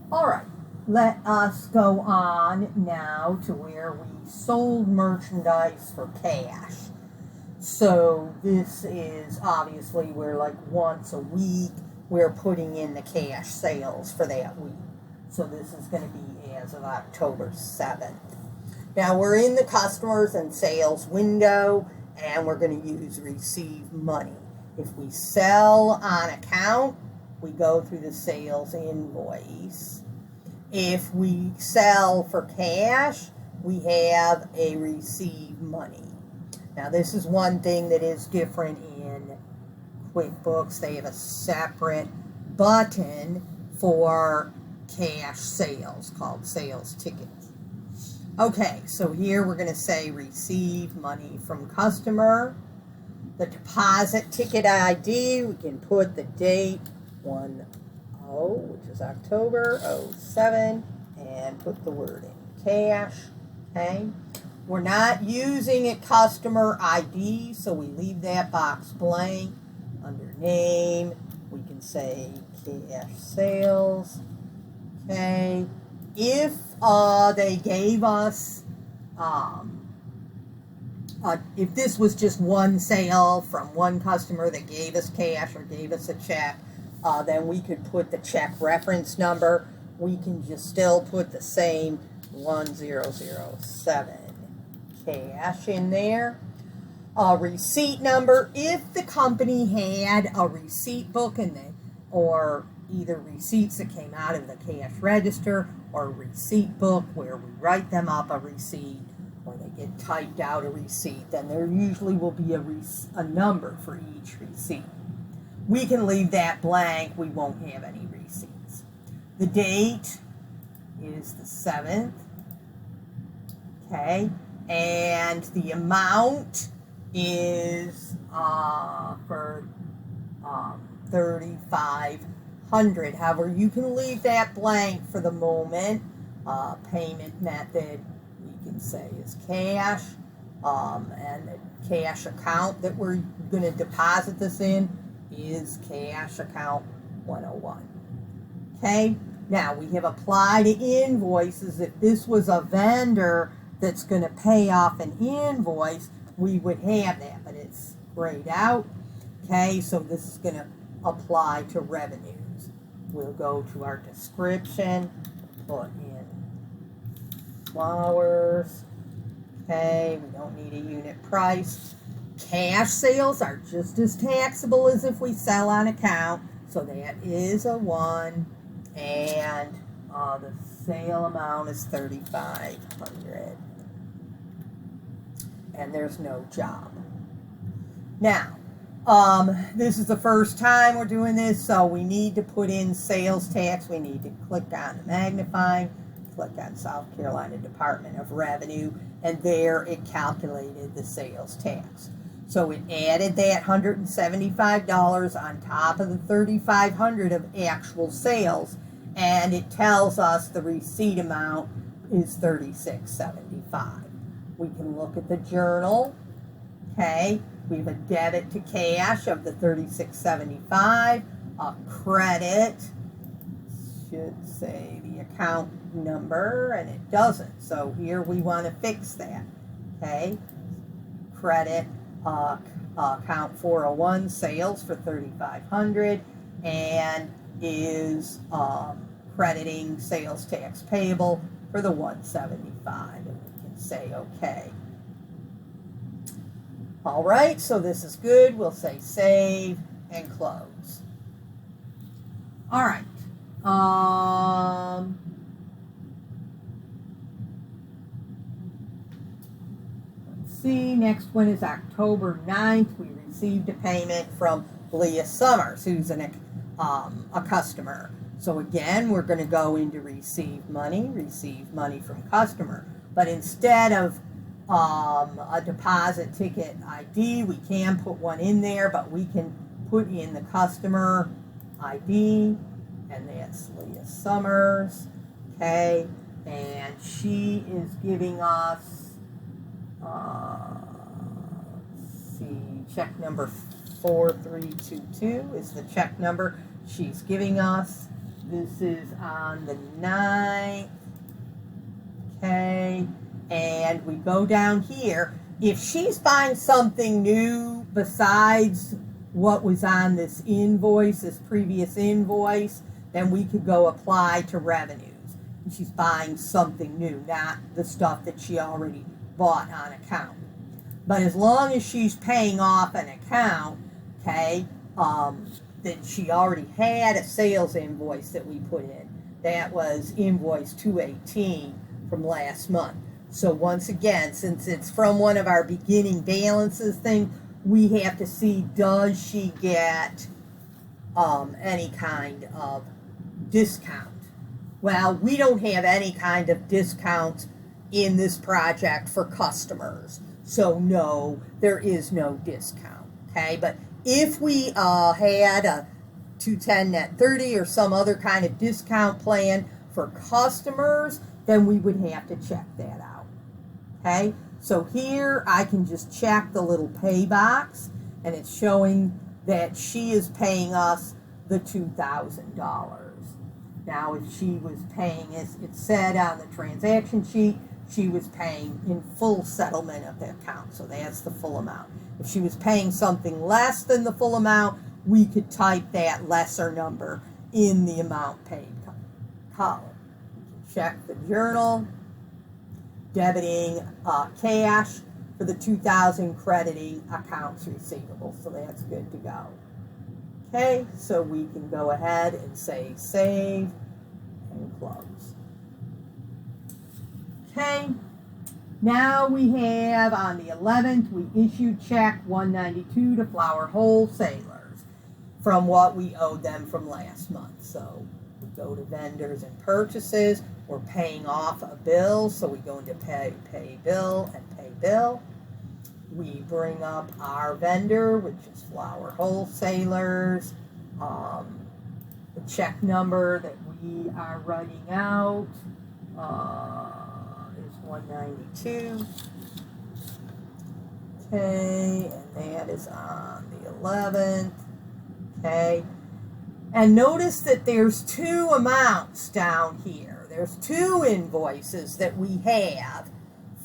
All right, let us go on now to where we sold merchandise for cash. So this is obviously where like once a week we're putting in the cash sales for that week. So this is going to be as of October 7th. Now we're in the customers and sales window and we're going to use receive money. If we sell on account, we go through the sales invoice. If we sell for cash, we have a receive money. Now this is one thing that is different in QuickBooks. They have a separate button for cash sales called sales tickets. Okay, so here we're going to say receive money from customer. The deposit ticket ID, we can put the date 10, which is October 07, and put the word in cash. Okay, we're not using a customer ID, so we leave that box blank. Under name, we can say cash sales. Okay, if they gave us, if this was just one sale from one customer that gave us cash or gave us a check, then we could put the check reference number. We can just still put the same 1007 cash in there. Receipt number, if the company had a receipt book or either receipts that came out of the cash register or a receipt book where we write them up a receipt or they get typed out a receipt, then there usually will be a number for each receipt. We can leave that blank. We won't have any receipts. The date is the 7th. Okay, and the amount is for 3,500. However, you can leave that blank for the moment. Payment method, we can say is cash, and the cash account that we're going to deposit this in is cash account 101. Okay, now we have applied invoices. If this was a vendor that's going to pay off an invoice, we would have that, but it's grayed out. Okay, so this is going to apply to revenues. We'll go to our description, put in flowers. Okay, we don't need a unit price. Cash sales are just as taxable as if we sell on account, so that is a 1, and the sale amount is 3,500. And there's no job. Now, this is the first time we're doing this, so we need to put in sales tax. We need to click on the magnifying, click on South Carolina Department of Revenue, and there it calculated the sales tax. So it added that $175 on top of the $3,500 of actual sales, and it tells us the receipt amount is $36.75. We can look at the journal. Okay, we have a debit to cash of the $36.75. A credit should say the account number, and it doesn't. So here we want to fix that. Okay, credit account 401 sales for $3,500 and is crediting sales tax payable for the $175, and we can say okay. All right, so this is good. We'll say save and close. All right. Let's see. Next one is October 9th. We received a payment from Leah Summers, who's a customer. So again, we're going to go into receive money from customer. But instead of a deposit ticket ID, we can put one in there, but we can put in the customer ID, and that's Leah Summers. Okay, and she is giving us, let's see, check number 4322 is the check number she's giving us. This is on the 9th. Okay, and we go down here. If she's buying something new besides what was on this invoice, this previous invoice, then we could go apply to revenues. And she's buying something new, not the stuff that she already bought on account. But as long as she's paying off an account, okay, that she already had a sales invoice that we put in. That was invoice 218 from last month. So once again, since it's from one of our beginning balances thing, we have to see, does she get any kind of discount? Well, we don't have any kind of discount in this project for customers. So no, there is no discount, okay? But if we had a 210 net 30 or some other kind of discount plan for customers, then we would have to check that out, okay? So here I can just check the little pay box, and it's showing that she is paying us the $2,000. Now, if she was paying, as it said on the transaction sheet, she was paying in full settlement of the account, so that's the full amount. If she was paying something less than the full amount, we could type that lesser number in the amount paid column. Check the journal, debiting cash for the $2,000, crediting accounts receivable, so that's good to go. Okay, so we can go ahead and say save and close. Okay, now we have on the 11th, we issued check 192 to Flour Wholesalers from what we owed them from last month. So we go to vendors and purchases. We're paying off a bill, so we go into pay bill and pay bill. We bring up our vendor, which is Flour Wholesalers. The check number that we are writing out is 192. Okay, and that is on the 11th. Okay, and notice that there's two amounts down here. There's two invoices that we have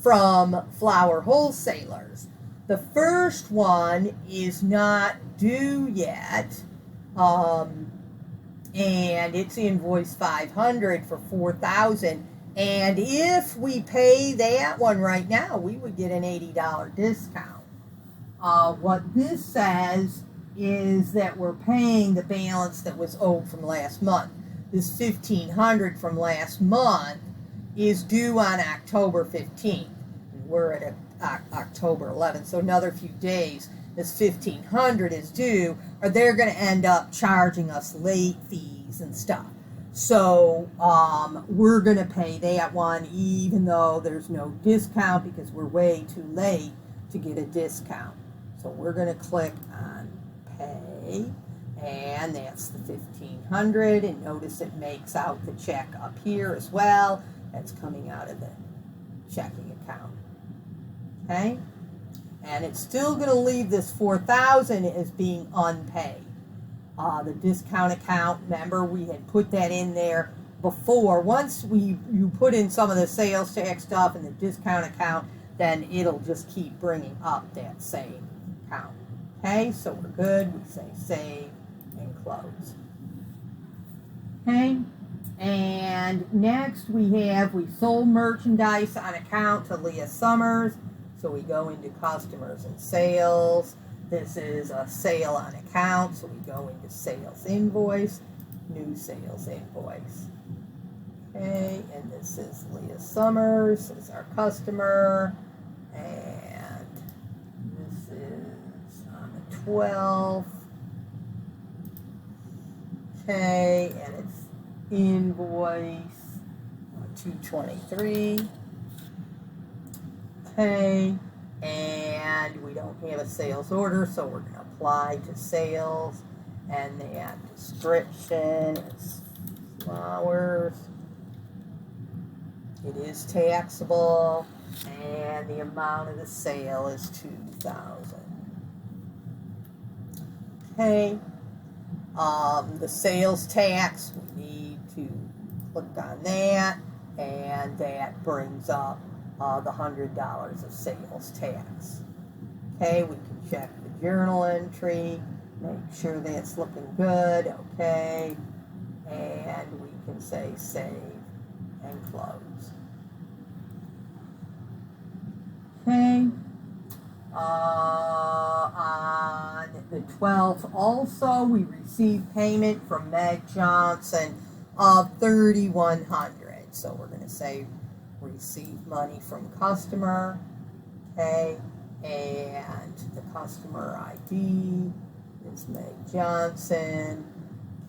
from Flour Wholesalers. The first one is not due yet, and it's invoice 500 for $4,000. And if we pay that one right now, we would get an $80 discount. What this says is that we're paying the balance that was owed from last month. This $1,500 from last month is due on October 15th. And we're at October 11th, so another few days. This $1,500 is due, or they're going to end up charging us late fees and stuff. So we're going to pay that one even though there's no discount because we're way too late to get a discount. So we're going to click on pay, and that's the $1,500, and notice it makes out the check up here as well. That's coming out of the checking account. Okay, and it's still going to leave this $4,000 as being unpaid. The discount account, remember we had put that in there before. Once you put in some of the sales tax stuff in the discount account, then it'll just keep bringing up that same account. Okay, so we're good. We say save and close. Okay, and next we sold merchandise on account to Leah Summers. So we go into customers and sales. This is a sale on account, so we go into sales invoice, new sales invoice. Okay, and this is Leah Summers is our customer, and this is on the 12th. Okay, and it's invoice 223. Okay, and we don't have a sales order, so we're going to apply to sales, and that description is flowers. It is taxable, and the amount of the sale is $2,000. Okay, the sales tax, we need to click on that, and that brings up the $100 of sales tax. Okay, we can check the journal entry, make sure that's looking good. Okay, and we can say save and close. Okay. On the 12th also, we received payment from Meg Johnson of $3,100. So we're going to say receive money from customer. Okay. And the customer ID is Meg Johnson.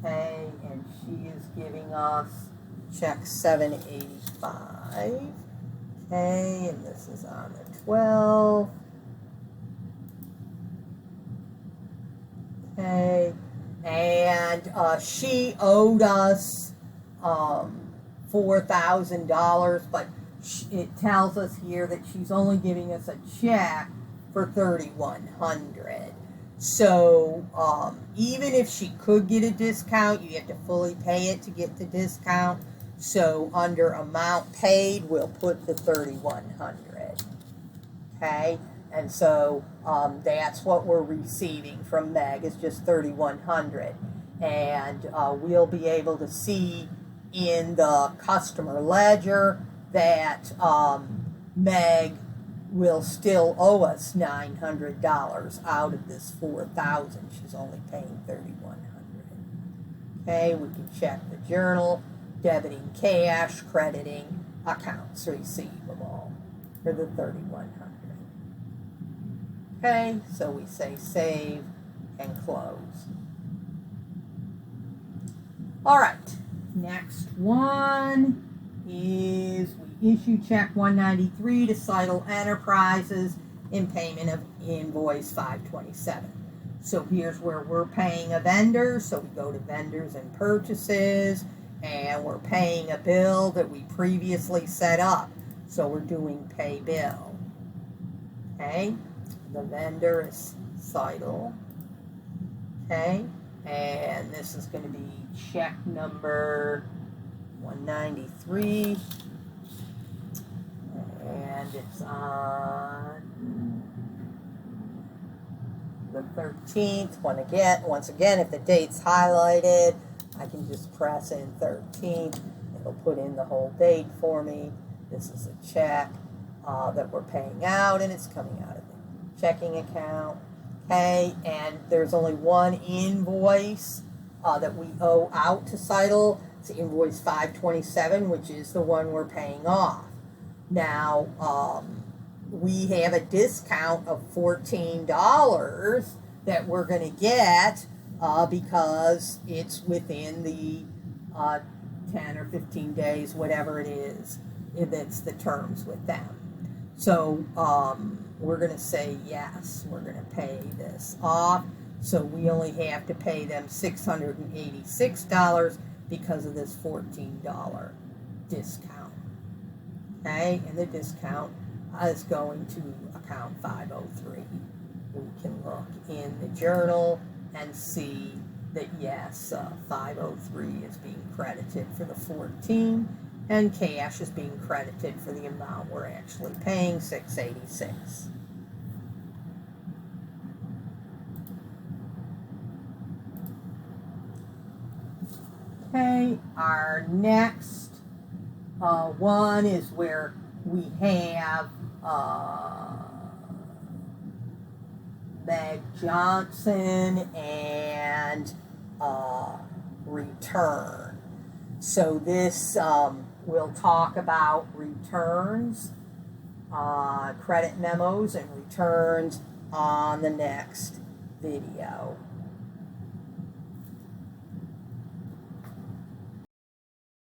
Okay. And she is giving us check 785. Okay. And this is on the 12th. Okay, and she owed us $4,000, but it tells us here that she's only giving us a check for $3,100. So even if she could get a discount, you have to fully pay it to get the discount. So under amount paid, we'll put the $3,100. Okay. And so that's what we're receiving from Meg, is just $3,100. And we'll be able to see in the customer ledger that Meg will still owe us $900 out of this $4,000. She's only paying $3,100. Okay, we can check the journal, debiting cash, crediting accounts receivable for the $3,100. Okay, so we say save and close. All right, next one is we issue check 193 to Seidel Enterprises in payment of invoice 527. So here's where we're paying a vendor. So we go to vendors and purchases, and we're paying a bill that we previously set up. So we're doing pay bill. Okay. The vendor is Seidel. Okay, and this is going to be check number 193, and it's on the 13th. Once again, if the date's highlighted, I can just press in 13th. It'll put in the whole date for me. This is a check that we're paying out, and it's coming out of checking account. Okay, and there's only one invoice that we owe out to Seidel. It's invoice 527, which is the one we're paying off. Now, we have a discount of $14 that we're going to get because it's within the 10 or 15 days, whatever it is, that's the terms with them. So, we're going to say yes, we're going to pay this off. So we only have to pay them $686 because of this $14 discount. Okay, and the discount is going to account 503. We can look in the journal and see that yes, 503 is being credited for the 14, and cash is being credited for the amount we're actually paying, $686. Okay, our next one is where we have Meg Johnson and return. So this we'll talk about returns, credit memos, and returns on the next video.